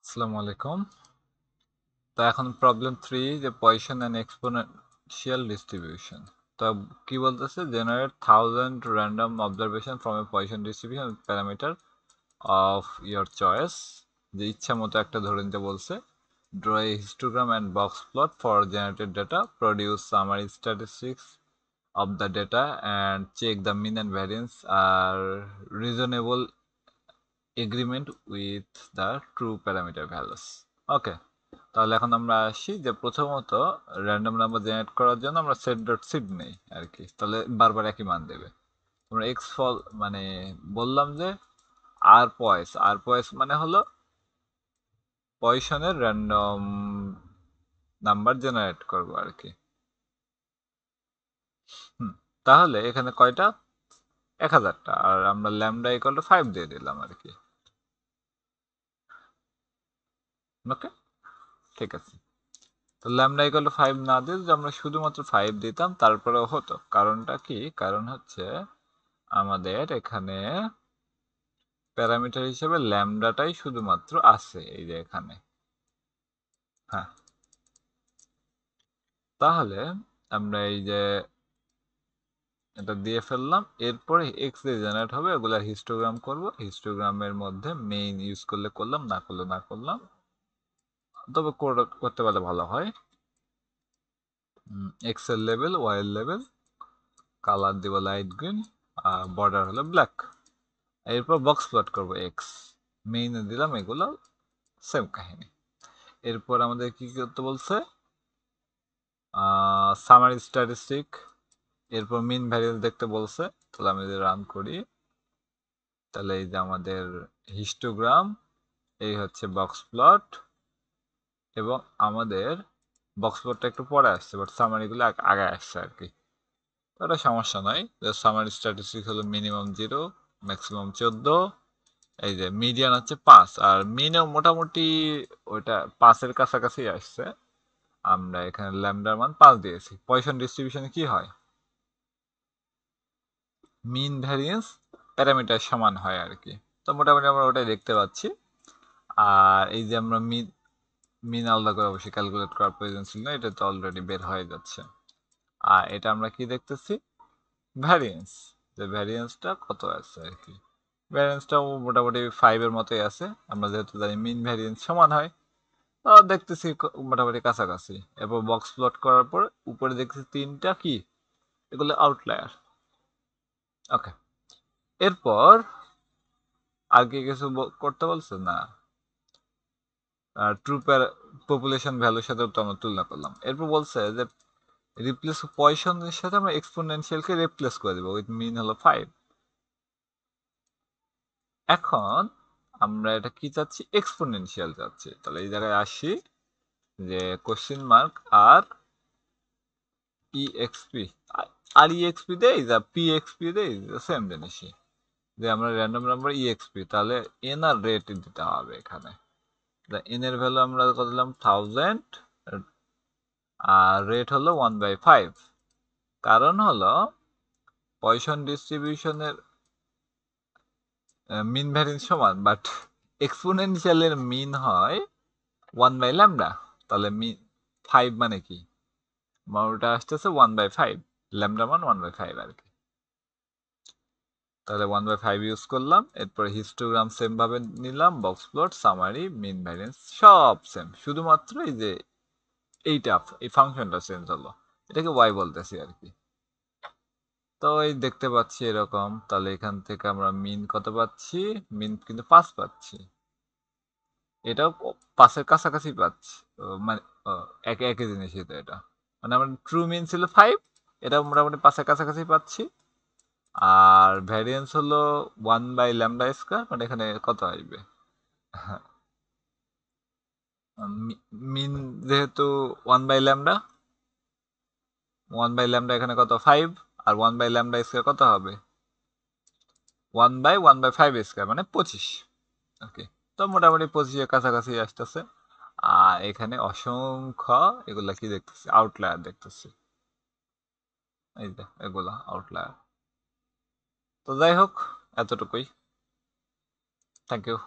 আসসালামু আলাইকুম। তো এখন প্রবলেম 3 যে পজিশন এন্ড এক্সপোনেনশিয়াল ডিস্ট্রিবিউশন। তো কি বলতেছে, generate 1000 random observation from a position distribution parameter of your choice. যে ইচ্ছা মতো একটা ধরে নিতে বলছে। Draw A histogram and box plot for generated data, produce summary statistics of the data and check the mean and variance are reasonable agreement with the true parameter values. ওকে, তাহলে এখন আমরা আসি যে প্রথমত র্যান্ডম নাম্বার জেনারেট করার জন্য আমরা set dot seed নেই আর কি, তাহলে বারবার একই মান দেবে। আমরা এক্স ফল মানে বললাম যে আর পয়েস মানে হলো পজিশনের র্যান্ডম নাম্বার জেনারেট করবো আর কি। তাহলে এখানে কয়টা? 1000টা, আর আমরা ল্যামডা ইকুয়াল টু 5 দিয়ে দিলাম আর কি। ওকে, ঠিক আছে। তো ল্যামডা ইকুয়াল টু 5 না দিয়ে যদি আমরা শুধুমাত্র 5 দিতাম তারপরেও হতো। কারণটা কি? কারণ হচ্ছে আমাদের এখানে প্যারামিটার হিসেবে ল্যামডাটাই শুধুমাত্র আছে এই যে এখানে। হ্যাঁ, তাহলে আমরা এই যে এটা দিয়ে ফেললাম। এরপরে এক্স দিয়ে জেনারেট হবে, ওগুলার হিস্টোগ্রাম করব। হিস্টোগ্রামের মধ্যে মেইন ইউজ করলে করলাম, না করলে না করলাম, তবে করতে পারলে ভালো হয়। এক্স এর লেভেল, ওয়াই এর লেভেল, কালার দিব লাইট গ্রিন, আর বর্ডার হলো ব্ল্যাক। এরপর বক্স প্লট করবো এক্স, মেইনে দিলাম, এগুলো সেম কাহিনী। এরপর আমাদের কি করতে বলছে? সামারি স্ট্যাটিস্টিক, এরপর মিন ভ্যারিয়েন্স দেখতে বলছে। তাহলে আমি যদি রান করি, তাহলে এই যে আমাদের হিস্টোগ্রাম, এই হচ্ছে বক্স প্লট, এবং আমাদের বক্স প্লটটা একটু পরে আসছে, বাট সামারিগুলো আগে আসছে আর কি। ওটা সমস্যা নয়। সামারি স্ট্যাটিস্টিক হলো মিনিমাম 0, ম্যাক্সিমাম 14, এই যে মিডিয়ান হচ্ছে 5, আর মিনও মোটামুটি ওইটা 5-এর কাছাকাছি আসছে। আমরা এখানে ল্যামডার মান 5 দিয়েছি। পজিশন ডিস্ট্রিবিউশনে কি হয়? মিন ভ্যারিয়েন্স প্যারামিটার সমান হয় আর কি। তো মোটামুটি আমরা ওটাই দেখতে পাচ্ছি। আর এই যে আমরা মিন মিন আলাদা করে অবশ্যই ক্যালকুলেট করার প্রয়োজন ছিল না, এটা তো অলরেডি বের হয়ে যাচ্ছে। আর এটা আমরা কি দেখতেছি? ভ্যারিয়েন্স, যে ভ্যারিয়েন্সটা কত আছে আর কি। ভ্যারিয়েন্সটাও মোটামুটি 5 এর মতোই আছে। আমরা যেহেতু জানি মিন ভ্যারিয়েন্স সমান হয়, দেখতেছি মোটামুটি কাছাকাছি। এরপর বক্স প্লট করার পর উপরে দেখতেছি 3টা কি, এগুলো আউটলায়ার। ওকে, এরপর আর কি কিছু করতে বলছে না? ট্রু পপুলেশন ভ্যালুর সাথে তো আমরা তুলনা করলাম। এরপর বলছে যে রিপ্লেস পজিশনের সাথে আমরা এক্সপোনেনশিয়ালকে রিপ্লেস করে দেবো, উইথ মিন হলো 5। এখন আমরা এটা কি চাচ্ছি? এক্সপোনেনশিয়াল চাচ্ছি। তাহলে এই জায়গায় আসি যে কোশ্চেন মার্ক আর ইএক্সপি, আর ইএক্সপি দেই যা পিএক্সপি দেই, সেম জিনিসই। যে আমরা র্যান্ডম নাম্বার ইএক্সপি, তাহলে এন আর রেট দিতে হবে এখানে। এন এর ভ্যালু আমরা কত দিলাম? 1000, আর রেট হলো 1/5। কারণ হলো পয়সন ডিস্ট্রিবিউশনের মিন ভ্যারিয়েন্স সমান, বাট এক্সপোনেনশিয়ালের মিন হয় 1/λ। তাহলে মিন 5 মানে কি? ওটা আসতেছে 1/5, ল্যামডা মান 1/5 আর কি। তাহলে 1/5 ইউজ করলাম। এরপর হিস্টোগ্রাম সেম ভাবে নিলাম, বক্স প্লট, সামারি, মিন ভ্যারিয়েন্স সব সেম, শুধুমাত্র এই যে এইটা, এই ফাংশনটা চেঞ্জ হলো, এটাকে ওয়াই বলতেছি আর কি। তো এই দেখতে পাচ্ছি এরকম। তাহলে এখান থেকে আমরা মিন কত পাচ্ছি? মিন কিন্তু 5 পাচ্ছি। এটাও 5-এর কাছাকাছি পাচ্ছি। মানে একই একই জিনিসই তো এটা। মানে আমার ট্রু মিন ছিল 5, এটা মোটামুটি 5-এর কাছাকাছি পাচ্ছি। আর ভ্যারিয়েন্স হলো 1/λ², মানে এখানে কত আসবে? মিন যেহেতু 1/λ, 1/λ এখানে কত? 5। আর 1/λ² কত হবে? 1/1/5², মানে 25। ওকে, তো মোটামুটি 25-এর কাছাকাছি আসতেছে। আর এখানে অসংখ্য এগুলা কি দেখতেছি? আউটলায়ার দেখতেছি। এই যে এগুলা আউটলায়ার। তো যাই হোক, এতটুকুই। Thank you.